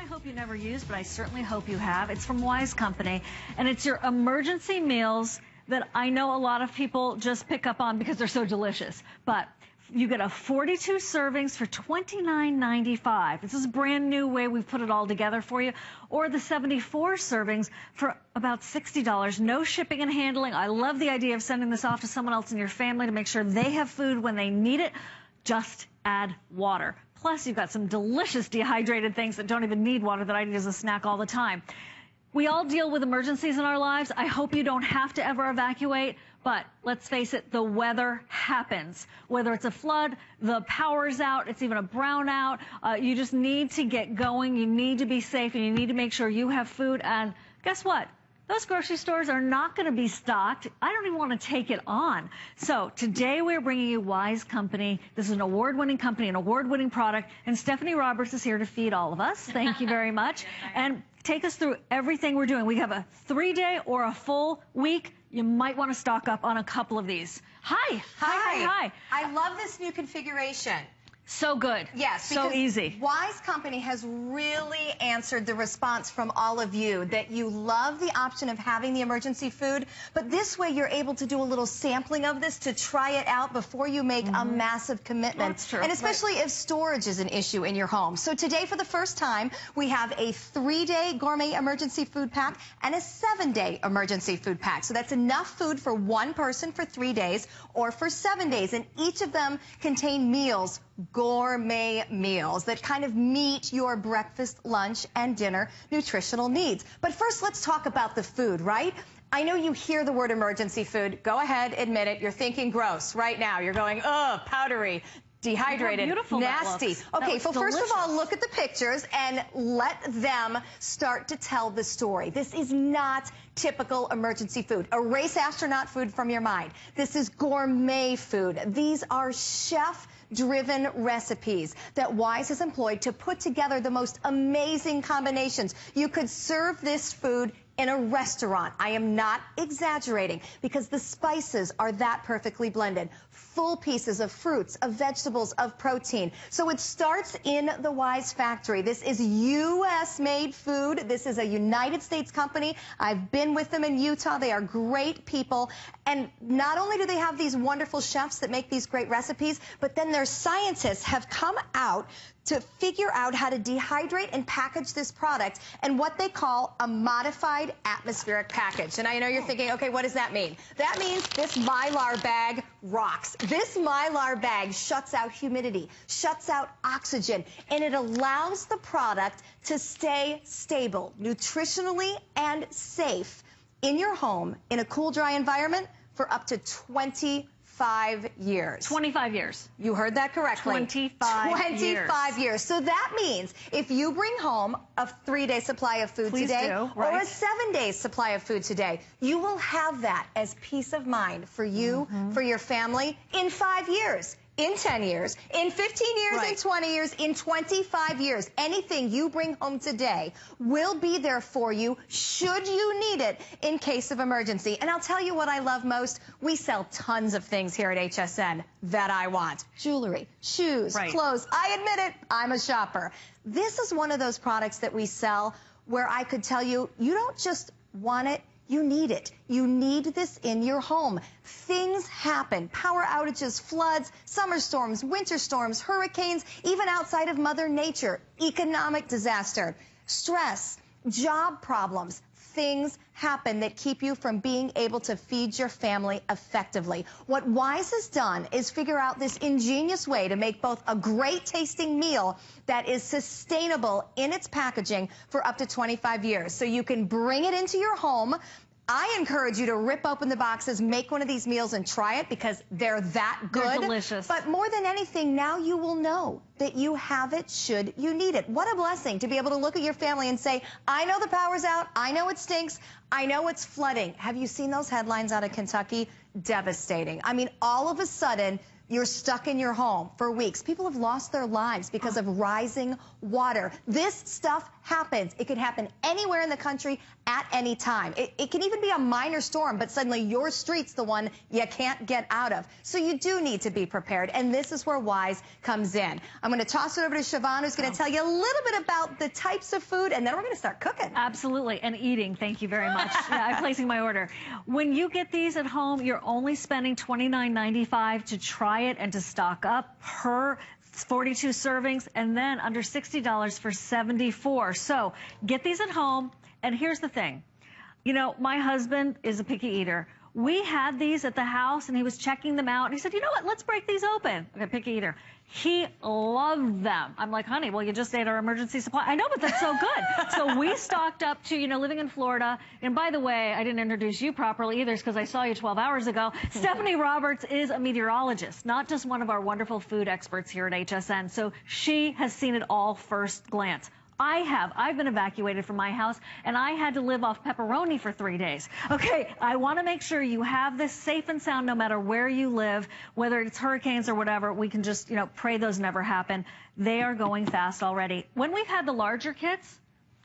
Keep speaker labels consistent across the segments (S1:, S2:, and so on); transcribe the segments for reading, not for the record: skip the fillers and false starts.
S1: I hope you never used, but I certainly hope you have. It's from Wise Company, and it's your emergency meals that I know a lot of people just pick up on because they're so delicious. But you get a 42 servings for $29.95. This is a brand new way we've put it all together for you. Or the 74 servings for about $60. No shipping and handling. I love the idea of sending this off to someone else in your family to make sure they have food when they need it. Just add water. Plus, you've got some delicious dehydrated things that don't even need water that I eat as a snack all the time. We all deal with emergencies in our lives. I hope you don't have to ever evacuate, but let's face it, the weather happens. Whether it's a flood, the power's out, it's even a brownout, you just need to get going, you need to be safe, and you need to make sure you have food. And guess what? Those grocery stores are not going to be stocked. I don't even want to take it on. So today we're bringing you Wise Company. This is an award-winning company, an award-winning product, and Stephanie Roberts is here to feed all of us. Thank you very much. And take us through everything we're doing. We have a 3-day or a full week. You might want to stock up on a couple of these. Hi. Hi.
S2: I love this new configuration.
S1: So good.
S2: Yes.
S1: So easy.
S2: Wise Company has really answered the response from all of you that you love the option of having the emergency food, but this way you're able to do a little sampling of this to try it out before you make a massive commitment.
S1: That's true.
S2: And especially if storage is an issue in your home. So today, for the first time, we have a 3-day gourmet emergency food pack and a 7-day emergency food pack. So that's enough food for one person for 3 days or for 7 days. And each of them contain meals, gourmet meals that kind of meet your breakfast, lunch, and dinner nutritional needs. But first, let's talk about the food, right? I know you hear the word emergency food. Go ahead, admit it. You're thinking gross right now. You're going, ugh, powdery, dehydrated, nasty. Okay, so first of all, look at the pictures and let them start to tell the story. This is not typical emergency food. Erase astronaut food from your mind. This is gourmet food. These are chef-driven recipes that Wise has employed to put together the most amazing combinations. You could serve this food in a restaurant. I am not exaggerating because the spices are that perfectly blended. Full pieces of fruits, of vegetables, of protein. So it starts in the Wise factory. This is U.S. made food. This is a United States company. I've been with them in Utah. They are great people. And not only do they have these wonderful chefs that make these great recipes, but then their scientists have come out to figure out how to dehydrate and package this product in what they call a modified atmospheric package. And I know you're thinking, okay, what does that mean? That means this Mylar bag rocks. This Mylar bag shuts out humidity, shuts out oxygen, and it allows the product to stay stable, nutritionally and safe in your home in a cool, dry environment for up to 25 years.
S1: 25 years.
S2: You heard that correctly. 25 years. So that means if you bring home a 3-day supply of food today or a 7-day supply of food today, you will have that as peace of mind for you, for your family in 5 years. In 10 years, in 15 years, in 20 years, in 25 years, anything you bring home today will be there for you should you need it in case of emergency. And I'll tell you what I love most. We sell tons of things here at HSN that I want. Jewelry, shoes, clothes. I admit it, I'm a shopper. This is one of those products that we sell where I could tell you, you don't just want it, you need it. You need this in your home. Things happen. Power outages, floods, summer storms, winter storms, hurricanes, even outside of Mother Nature, economic disaster, stress, job problems. Things happen that keep you from being able to feed your family effectively. What Wise has done is figure out this ingenious way to make both a great tasting meal that is sustainable in its packaging for up to 25 years. So you can bring it into your home. I encourage you to rip open the boxes, make one of these meals and try it because they're that good.
S1: They're delicious.
S2: But more than anything, now you will know that you have it should you need it. What a blessing to be able to look at your family and say, I know the power's out, I know it stinks, I know it's flooding. Have you seen those headlines out of Kentucky? Devastating. I mean, all of a sudden, you're stuck in your home for weeks. People have lost their lives because of rising water. This stuff happens. It could happen anywhere in the country at any time. It can even be a minor storm, but suddenly your street's the one you can't get out of. So you do need to be prepared, and this is where WISE comes in. I'm going to toss it over to Siobhan, who's going to tell you a little bit about the types of food, and then we're going to start cooking.
S1: Absolutely, and eating. Thank you very much. Yeah, I'm placing my order. When you get these at home, you're only spending $29.95 to try it and to stock up per 42 servings, and then under $60 for 74. So get these at home. And here's the thing. You know, my husband is a picky eater. We had these at the house, and he was checking them out. And he said, you know what, let's break these open. Okay, picky eater. He loved them. I'm like, honey, well, you just ate our emergency supply. I know, but that's so good. So we stocked up to, you know, living in Florida. And by the way, I didn't introduce you properly either because I saw you 12 hours ago. Stephanie Roberts is a meteorologist, not just one of our wonderful food experts here at HSN. So she has seen it all first glance. I've been evacuated from my house, and I had to live off pepperoni for 3 days. Okay, I want to make sure you have this safe and sound no matter where you live, whether it's hurricanes or whatever. We can just, you know, pray those never happen. They are going fast already. When we've had the larger kits,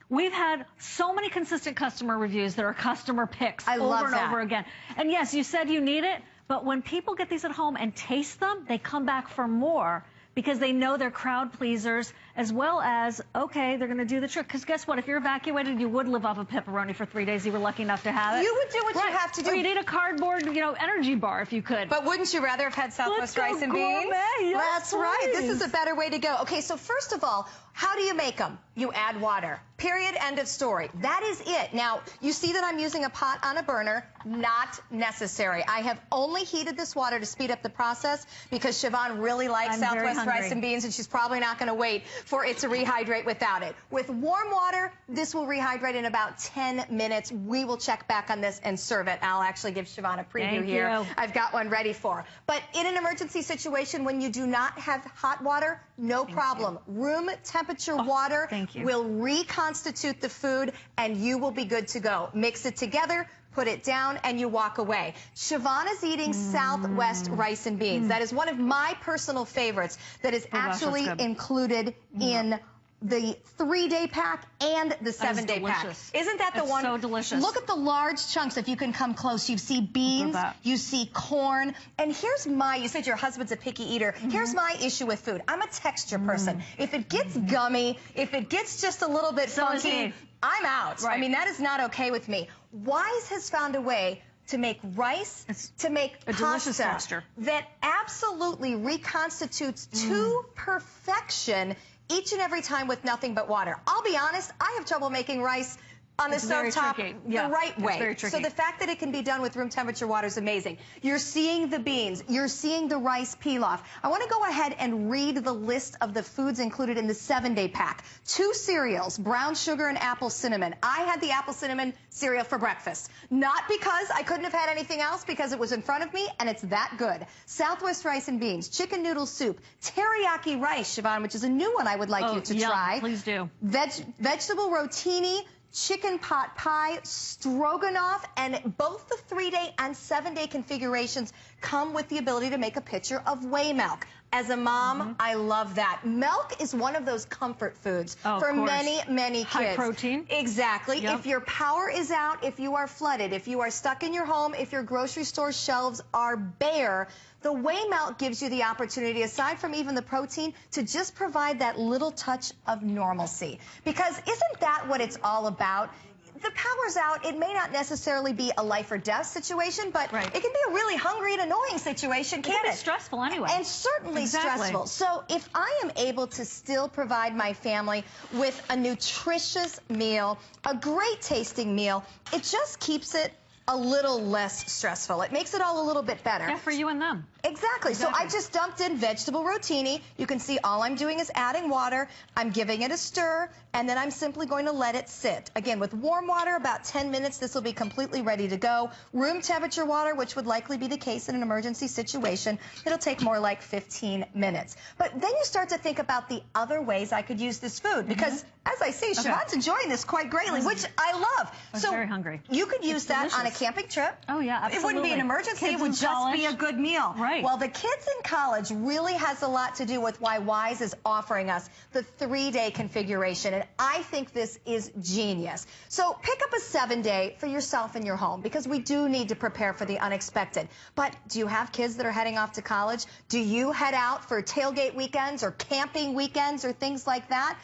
S1: we've had so many consistent customer reviews that are customer picks over and over again. And yes, you said you need it, but when people get these at home and taste them, they come back for more, because they know they're crowd pleasers, as well as, okay, they're going to do the trick. Because guess what? If you're evacuated, you would live off of pepperoni for 3 days. You were lucky enough to have it.
S2: You would do what you have to do.
S1: Or you'd eat a cardboard, you know, energy bar if you could.
S2: But wouldn't you rather have had Southwest rice and beans?
S1: Yes,
S2: that's right. This is a better way to go. Okay, so first of all, how do you make them? You add water. Period. End of story. That is it. Now, you see that I'm using a pot on a burner. Not necessary. I have only heated this water to speed up the process because Siobhan really likes Southwest rice and beans, and she's probably not going to wait for it to rehydrate without it. With warm water, this will rehydrate in about 10 minutes. We will check back on this and serve it. I'll actually give Siobhan a preview here. I've got one ready for her. But in an emergency situation, when you do not have hot water, no problem. Room temperature water will reconstitute the food, and you will be good to go. Mix it together, put it down, and you walk away. Siobhan is eating Southwest rice and beans. That is one of my personal favorites that is actually included in the 3-day pack and the 7-day pack. Isn't that the one?
S1: So delicious.
S2: Look at the large chunks. If you can come close, you see beans, you see corn. And here's you said your husband's a picky eater. Here's my issue with food. I'm a texture person. If it gets gummy, if it gets just a little bit funky, I'm out. I mean, that is not okay with me. WISE has found a way to make rice, to make
S1: a delicious texture
S2: that absolutely reconstitutes to perfection each and every time with nothing but water. I'll be honest, I have trouble making rice on the stovetop the right way. So the fact that it can be done with room temperature water is amazing. You're seeing the beans. You're seeing the rice pilaf. I want to go ahead and read the list of the foods included in the 7-day pack. 2 cereals, brown sugar and apple cinnamon. I had the apple cinnamon cereal for breakfast. Not because I couldn't have had anything else, because it was in front of me and it's that good. Southwest rice and beans, chicken noodle soup, teriyaki rice, Siobhan, which is a new one I would like you to try.
S1: Please do.
S2: Vegetable rotini, chicken pot pie, stroganoff, and both the 3-day and 7-day configurations come with the ability to make a pitcher of whey milk. As a mom, I love that. Milk is one of those comfort foods for many, many kids.
S1: High protein.
S2: Exactly. If your power is out, if you are flooded, if you are stuck in your home, if your grocery store shelves are bare, the whey milk gives you the opportunity, aside from even the protein, to just provide that little touch of normalcy. Because isn't that what it's all about? The power's out. It may not necessarily be a life or death situation, but it can be a really hungry and annoying situation, can't it?
S1: It's stressful anyway.
S2: And certainly stressful. So if I am able to still provide my family with a nutritious meal, a great tasting meal, it just keeps it a little less stressful. It makes it all a little bit better.
S1: Yeah, for you and them.
S2: Exactly. So I just dumped in vegetable rotini. You can see all I'm doing is adding water. I'm giving it a stir, and then I'm simply going to let it sit. Again, with warm water, about 10 minutes, this will be completely ready to go. Room temperature water, which would likely be the case in an emergency situation, it'll take more like 15 minutes. But then you start to think about the other ways I could use this food, because as I say, Siobhan's enjoying this quite greatly, which I love.
S1: I'm very hungry.
S2: You could use that on a camping trip.
S1: Oh, yeah, absolutely.
S2: It wouldn't be an emergency.
S1: Kids
S2: it would
S1: in
S2: just
S1: college.
S2: be a good meal.
S1: Right.
S2: Well, the kids in college really has a lot to do with why Wise is offering us the 3-day configuration, and I think this is genius. So pick up a 7-day for yourself in your home, because we do need to prepare for the unexpected. But do you have kids that are heading off to college? Do you head out for tailgate weekends or camping weekends or things like that?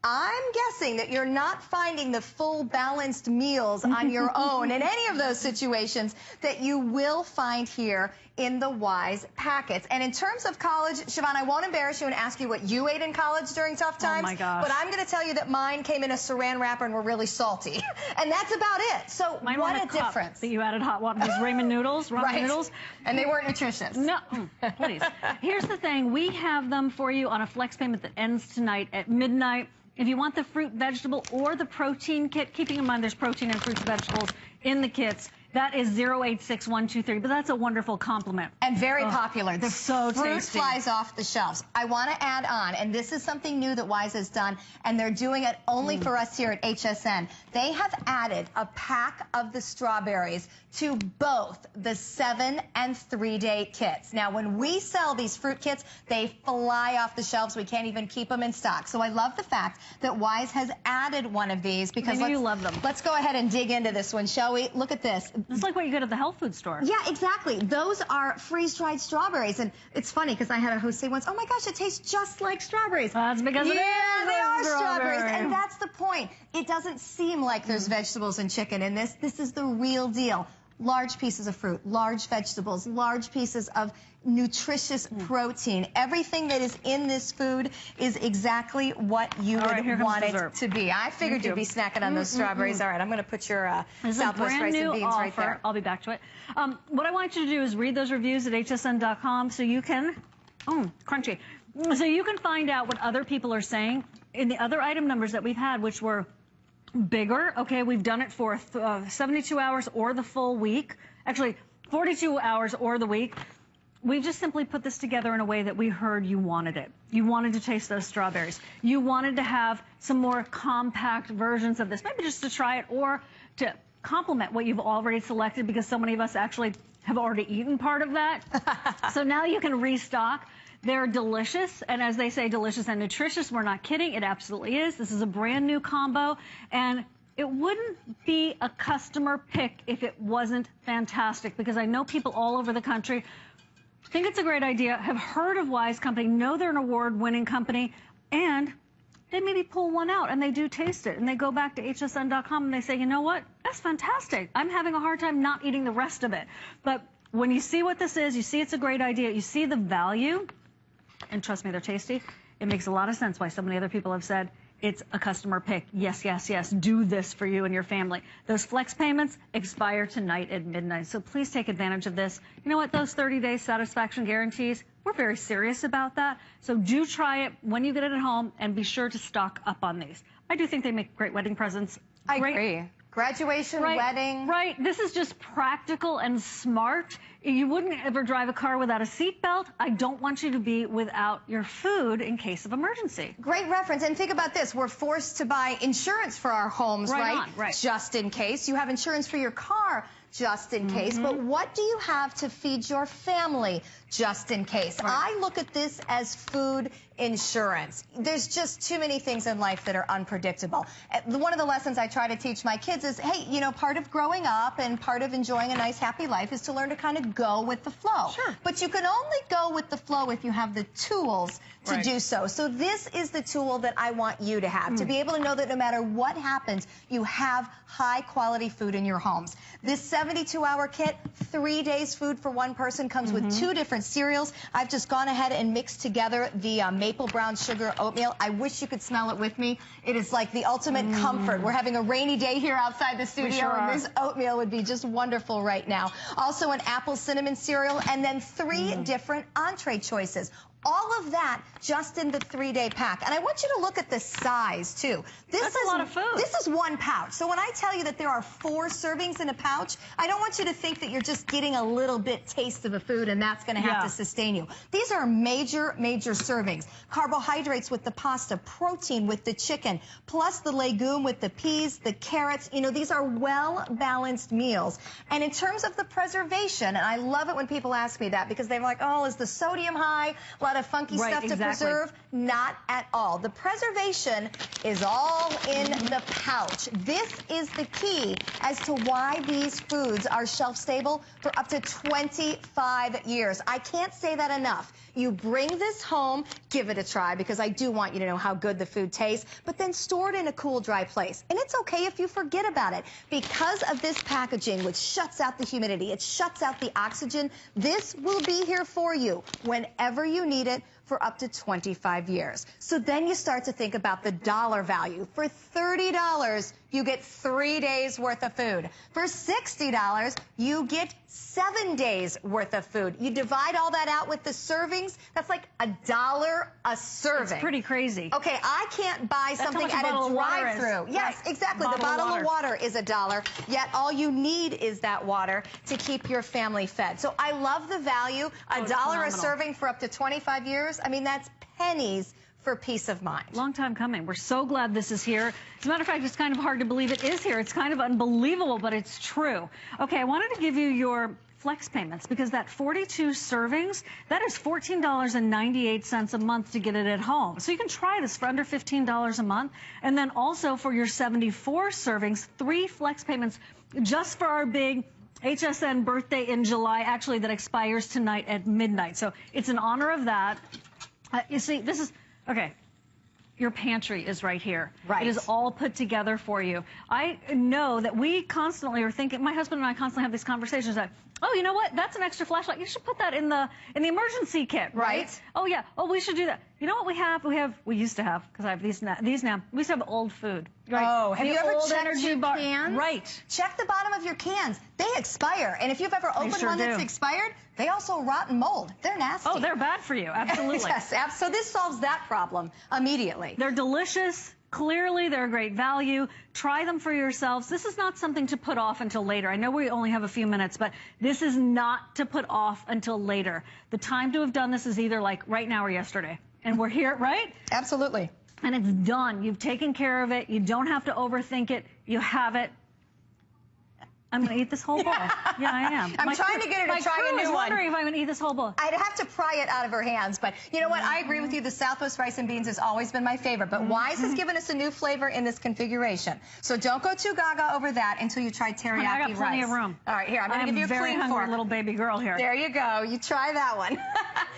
S2: I'm guessing that you're not finding the full balanced meals on your own in any of those situations that you will find here in the Wise packets. And in terms of college, Siobhan, I won't embarrass you and ask you what you ate in college during tough times.
S1: Oh my gosh.
S2: But I'm going to tell you that mine came in a saran wrapper and were really salty. And that's about it. So
S1: Mine
S2: what
S1: were in
S2: a
S1: cup
S2: difference.
S1: that you added hot water. Those ramen noodles,
S2: Right.
S1: noodles.
S2: And they weren't nutritious.
S1: No, please. Here's the thing. We have them for you on a flex payment that ends tonight at midnight. If you want the fruit, vegetable, or the protein kit, keeping in mind there's protein and fruits and vegetables in the kits, that is 086123. But that's a wonderful compliment.
S2: And very popular. The
S1: so
S2: fruit
S1: tasty.
S2: flies off the shelves. I want to add on, and this is something new that Wise has done, and they're doing it only for us here at HSN. They have added a pack of the strawberries to both the 7 and 3-day kits. Now, when we sell these fruit kits, they fly off the shelves. We can't even keep them in stock. So I love the fact that Wise has added one of these, because
S1: you love them.
S2: Let's go ahead and dig into this one, shall we? Look at this.
S1: It's like what you get at the health food store.
S2: Yeah, exactly. Those are freeze-dried strawberries. And it's funny because I had a host say once, oh my gosh, it tastes just like strawberries.
S1: That's because
S2: they are
S1: strawberry.
S2: strawberries. And that's the point. It doesn't seem like there's vegetables and chicken in this. This is the real deal. Large pieces of fruit, large vegetables, large pieces of nutritious protein. Everything that is in this food is exactly what you would want it to be. I figured you'd be snacking on those strawberries. All right, I'm going to put your Southwest rice and beans right there.
S1: I'll be back to it. What I want you to do is read those reviews at hsn.com so you can, crunchy, so you can find out what other people are saying in the other item numbers that we've had, which were bigger. Okay, we've done it for 72 hours or the full week. Actually, 42 hours or the week. We've just simply put this together in a way that we heard you wanted it. You wanted to taste those strawberries. You wanted to have some more compact versions of this, maybe just to try it or to complement what you've already selected, because so many of us actually have already eaten part of that. So now you can restock. They're delicious, and as they say, delicious and nutritious. We're not kidding. It absolutely is. This is a brand new combo, and it wouldn't be a customer pick if it wasn't fantastic, because I know people all over the country think it's a great idea, have heard of Wise Company, know they're an award-winning company, and they maybe pull one out and they do taste it, and they go back to hsn.com and they say, you know what, that's fantastic. I'm having a hard time not eating the rest of it. But when you see what this is, you see it's a great idea, you see the value, and trust me, they're tasty. It makes a lot of sense why so many other people have said it's a customer pick. Yes, yes, yes, do this for you and your family. Those flex payments expire tonight at midnight, so please take advantage of this. You know what, those 30-day satisfaction guarantees, we're very serious about that. So do try it when you get it at home, and be sure to stock up on these. I do think they make great wedding presents.
S2: I agree. Graduation, wedding.
S1: Right. This is just practical and smart. You wouldn't ever drive a car without a seatbelt. I don't want you to be without your food in case of emergency.
S2: Great reference. And think about this. We're forced to buy insurance for our homes, right? Just in case. You have insurance for your car, just in case. But what do you have to feed your family, just in case? I look at this as food insurance. There's just too many things in life that are unpredictable. One of the lessons I try to teach my kids is, hey, you know, part of growing up and part of enjoying a nice, happy life is to learn to kind of go with the flow.
S1: Sure.
S2: But you can only go with the flow if you have the tools to do so. So this is the tool that I want you to have, to be able to know that no matter what happens, you have high-quality food in your homes. This 72-hour kit, 3 days food for one person, comes with 2 different cereals. I've just gone ahead and mixed together the maple brown sugar oatmeal. I wish you could smell it with me. It is like the ultimate comfort. We're having a rainy day here outside the studio, and this oatmeal would be just wonderful right now. Also an apple cinnamon cereal, and then 3 different entree choices. All of that just in the 3-day pack. And I want you to look at the size, too.
S1: That's a lot of food.
S2: This is one pouch. So when I tell you that there are 4 servings in a pouch, I don't want you to think that you're just getting a little bit taste of a food and that's going to have to sustain you. These are major, major servings. Carbohydrates with the pasta, protein with the chicken, plus the legume with the peas, the carrots. You know, these are well-balanced meals. And in terms of the preservation, and I love it when people ask me that because they're like, oh, is the sodium high? A lot of funky stuff to preserve? Not at all. The preservation is all in the pouch. This is the key as to why these foods are shelf stable for up to 25 years. I can't say that enough. You bring this home, give it a try, because I do want you to know how good the food tastes, but then store it in a cool, dry place. And it's okay if you forget about it. Because of this packaging, which shuts out the humidity, it shuts out the oxygen, this will be here for you whenever you need it for up to 25 years. So then you start to think about the dollar value. For $30, you get 3 days worth of food. For $60, you get 7 days worth of food. You divide all that out with the servings, that's like $1 a serving.
S1: It's pretty crazy.
S2: Okay, I can't buy something at a drive-through. Yes, exactly. The bottle of water is $1, yet all you need is that water to keep your family fed. So I love the value. $1 a serving for up to 25 years. I mean, that's pennies for peace of mind.
S1: Long time coming. We're so glad this is here. As a matter of fact, it's kind of hard to believe it is here. It's kind of unbelievable, but it's true. Okay, I wanted to give you your flex payments because that 42 servings, that is $14.98 a month to get it at home. So you can try this for under $15 a month. And then also for your 74 servings, 3 flex payments just for our big HSN birthday in July, actually, that expires tonight at midnight. So it's in honor of that. You see, this is, okay, your pantry is right here.
S2: Right.
S1: It is all put together for you. I know that we constantly are thinking, my husband and I constantly have these conversations that, oh, you know what, that's an extra flashlight. You should put that in the emergency kit, right? Oh, yeah. Oh, we should do that. You know what we have? We used to have, because I have these now. We used to have old food. Right?
S2: Oh, have you ever checked your
S1: bar
S2: cans?
S1: Right.
S2: Check the bottom of your cans. They expire. And if you've ever opened one that's expired, they also rot and mold. They're nasty.
S1: Oh, they're bad for you. Absolutely.
S2: Yes, so this solves that problem immediately.
S1: They're delicious. Clearly, they're a great value. Try them for yourselves. This is not something to put off until later. I know we only have a few minutes, but this is not to put off until later. The time to have done this is either like right now or yesterday. And we're here, right?
S2: Absolutely.
S1: And it's done. You've taken care of it. You don't have to overthink it. You have it. I'm going to eat this whole bowl. Yeah, I am.
S2: I'm trying to get her to try a new one.
S1: My crew is wondering if I'm going to eat this whole bowl.
S2: I'd have to pry it out of her hands, but you know what? I agree with you. The Southwest rice and beans has always been my favorite, but Wise has given us a new flavor in this configuration. So don't go too gaga over that until you try teriyaki rice.
S1: I got plenty of room.
S2: All right, here, I'm going to give you a clean fork.
S1: I'm a very hungry little baby girl here.
S2: There you go. You try that one.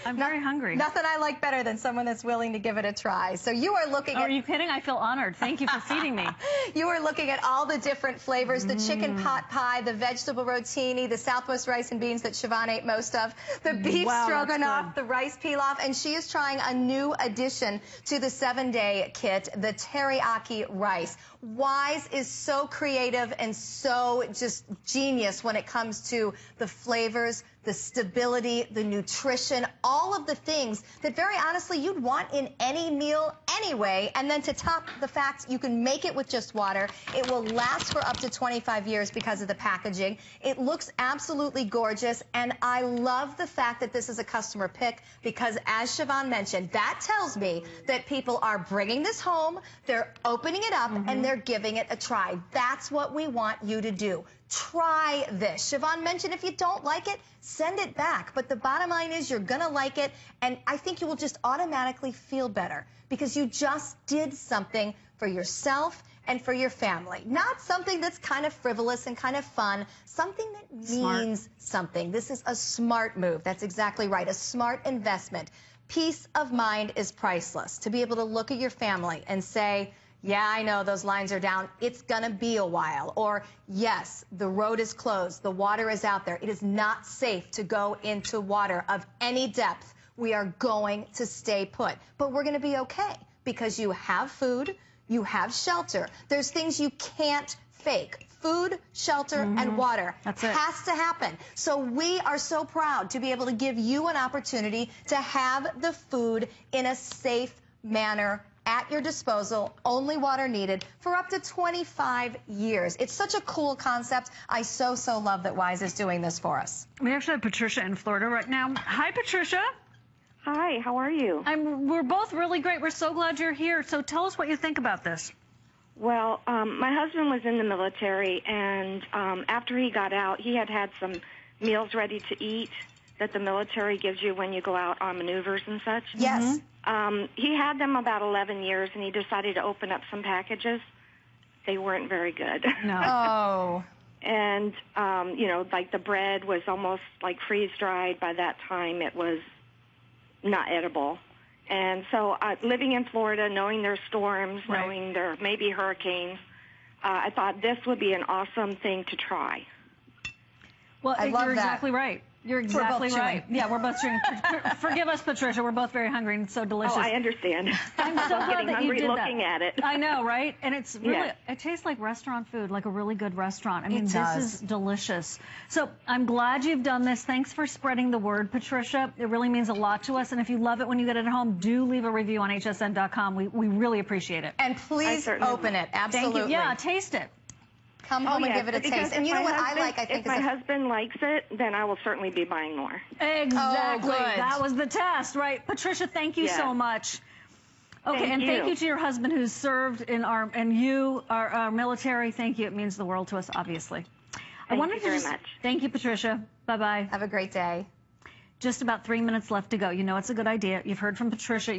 S1: I'm very hungry.
S2: Nothing I like better than someone that's willing to give it a try. So you are looking at...
S1: Are you kidding? I feel honored. Thank you for feeding me.
S2: You are looking at all the different flavors, the chicken pot pie, the vegetable rotini, the Southwest rice and beans that Siobhan ate most of, the beef stroganoff, the rice pilaf, and she is trying a new addition to the 7-day kit, the teriyaki rice. Wise is so creative and so just genius when it comes to the flavors, the stability, the nutrition, all of the things that very honestly you'd want in any meal anyway. And then to top the fact, you can make it with just water. It will last for up to 25 years because of the packaging. It looks absolutely gorgeous. And I love the fact that this is a customer pick because, as Siobhan mentioned, that tells me that people are bringing this home, they're opening it up, and they're giving it a try. That's what we want you to do. Try this. Siobhan mentioned if you don't like it, send it back. But the bottom line is you're going to like it, and I think you will just automatically feel better because you just did something for yourself and for your family. Not something that's kind of frivolous and kind of fun, something that means something. This is a smart move. That's exactly right, a smart investment. Peace of mind is priceless. To be able to look at your family and say, yeah, I know those lines are down. It's going to be a while. Or, yes, the road is closed. The water is out there. It is not safe to go into water of any depth. We are going to stay put. But we're going to be okay because you have food, you have shelter. There's things you can't fake. Food, shelter, and water.
S1: That's it.
S2: Has to happen. So we are so proud to be able to give you an opportunity to have the food in a safe manner at your disposal, only water needed, for up to 25 years. It's such a cool concept. I so love that Wise is doing this for us.
S1: We actually have Patricia in Florida right now. Hi, Patricia.
S3: Hi, how are you?
S1: We're both really great. We're so glad you're here. So tell us what you think about this.
S3: Well, my husband was in the military, and after he got out, he had some meals ready to eat that the military gives you when you go out on maneuvers and such.
S2: Yes.
S3: He had them about 11 years, and he decided to open up some packages. They weren't very good.
S1: No.
S2: Oh.
S3: And, you know, like the bread was almost like freeze-dried. By that time, it was not edible. And so living in Florida, knowing there's storms, knowing there may be hurricanes, I thought this would be an awesome thing to try.
S1: Well,
S2: I love
S1: you're
S2: that.
S1: exactly right. You're exactly right. Yeah, we're both chewing. Forgive us, Patricia. We're both very hungry and so delicious.
S3: Oh, I understand.
S1: I'm so glad that you did
S3: looking
S1: that.
S3: at it.
S1: I know, right? And it's really,
S3: Yes.
S1: it tastes like restaurant food, like a really good restaurant. I mean,
S2: It
S1: this
S2: does.
S1: is delicious. So I'm glad you've done this. Thanks for spreading the word, Patricia. It really means a lot to us. And if you love it when you get it home, do leave a review on hsn.com. We really appreciate it.
S2: And please
S3: certainly
S2: open it. Absolutely.
S1: Thank you. Yeah, taste it.
S2: Come home and
S3: yes,
S2: give it a
S3: because
S2: taste. And
S3: if
S2: you know
S3: my
S2: what
S3: husband-
S2: I like? I think
S3: if my husband likes it, then I will certainly be buying more.
S1: Exactly.
S2: Oh, good.
S1: That was the test, right? Patricia, thank you
S3: Yes.
S1: so much. Okay,
S3: Thank
S1: thank
S3: you.
S1: you to your husband who's served in our military. Thank you. It means the world to us, obviously.
S3: Thank you very much.
S1: Thank you, Patricia. Bye-bye.
S2: Have a great day.
S1: Just about 3 minutes left to go. You know it's a good idea. You've heard from Patricia.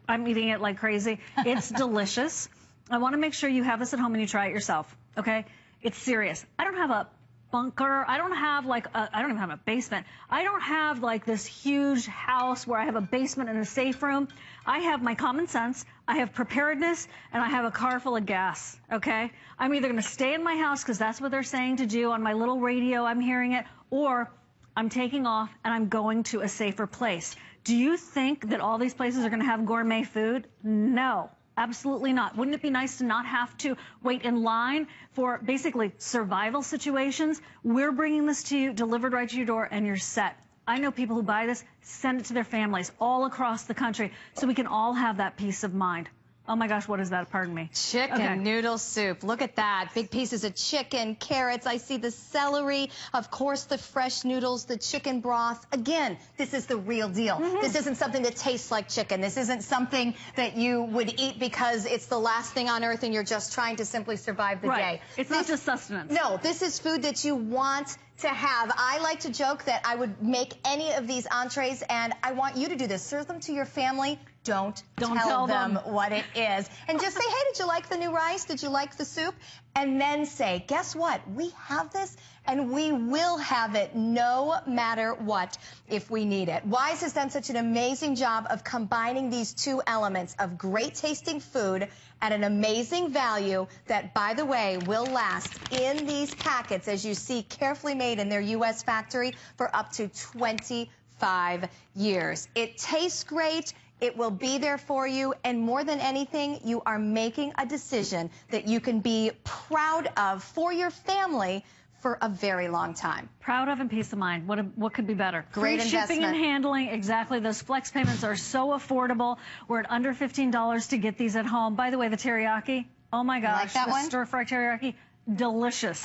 S1: I'm eating it like crazy. It's delicious. I want to make sure you have this at home and you try it yourself, okay? It's serious. I don't have a bunker. I don't even have a basement. I don't have like this huge house where I have a basement and a safe room. I have my common sense. I have preparedness, and I have a car full of gas, okay? I'm either going to stay in my house because that's what they're saying to do on my little radio. I'm hearing it, or I'm taking off and I'm going to a safer place. Do you think that all these places are going to have gourmet food? No. Absolutely not. Wouldn't it be nice to not have to wait in line for basically survival situations? We're bringing this to you, delivered right to your door, and you're set. I know people who buy this, send it to their families all across the country so we can all have that peace of mind. Oh my gosh, what is that? Pardon me.
S2: Chicken noodle soup. Look at that. Big pieces of chicken, carrots. I see the celery. Of course, the fresh noodles, the chicken broth. Again, this is the real deal. This isn't something that tastes like chicken. This isn't something that you would eat because it's the last thing on earth and you're just trying to simply survive the day.
S1: It's not just sustenance.
S2: No, this is food that you want to have. I like to joke that I would make any of these entrees, and I want you to do this. Serve them to your family. Don't tell them what it is. And just say, hey, did you like the new rice? Did you like the soup? And then say, guess what? We have this, and we will have it no matter what if we need it. Wise has done such an amazing job of combining these two elements of great tasting food at an amazing value that, by the way, will last in these packets, as you see, carefully made in their U.S. factory for up to 25 years. It tastes great. It will be there for you, and more than anything, you are making a decision that you can be proud of for your family for a very long time.
S1: Proud of and peace of mind. What could be better?
S2: Great
S1: Free shipping
S2: investment.
S1: and handling. Exactly. Those flex payments are so affordable. We're at under $15 to get these at home. By the way, the teriyaki. Oh my gosh,
S2: like that
S1: the
S2: one?
S1: stir-fry teriyaki. Delicious.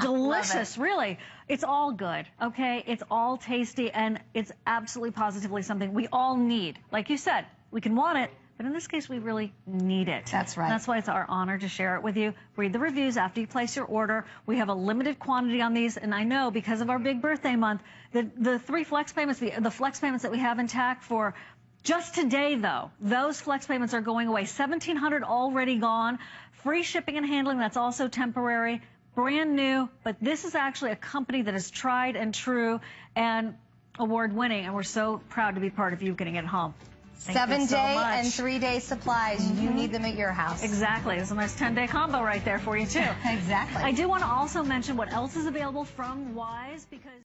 S1: Delicious, really. It's all good, okay? It's all tasty, and it's absolutely positively something we all need. Like you said, we can want it, but in this case, we really need it.
S2: That's right.
S1: And that's why it's our honor to share it with you. Read the reviews after you place your order. We have a limited quantity on these, and I know because of our big birthday month, the three flex payments, the flex payments that we have intact for just today, though, those flex payments are going away. $1,700 already gone. Free shipping and handling, that's also temporary. Brand new, but this is actually a company that is tried and true and award-winning, and we're so proud to be part of you getting it home. Thank you so
S2: 7-day
S1: much.
S2: and 3-day supplies. You need them at your house.
S1: Exactly. It's a nice 10-day combo right there for you, too.
S2: Exactly.
S1: I do want to also mention what else is available from Wise, because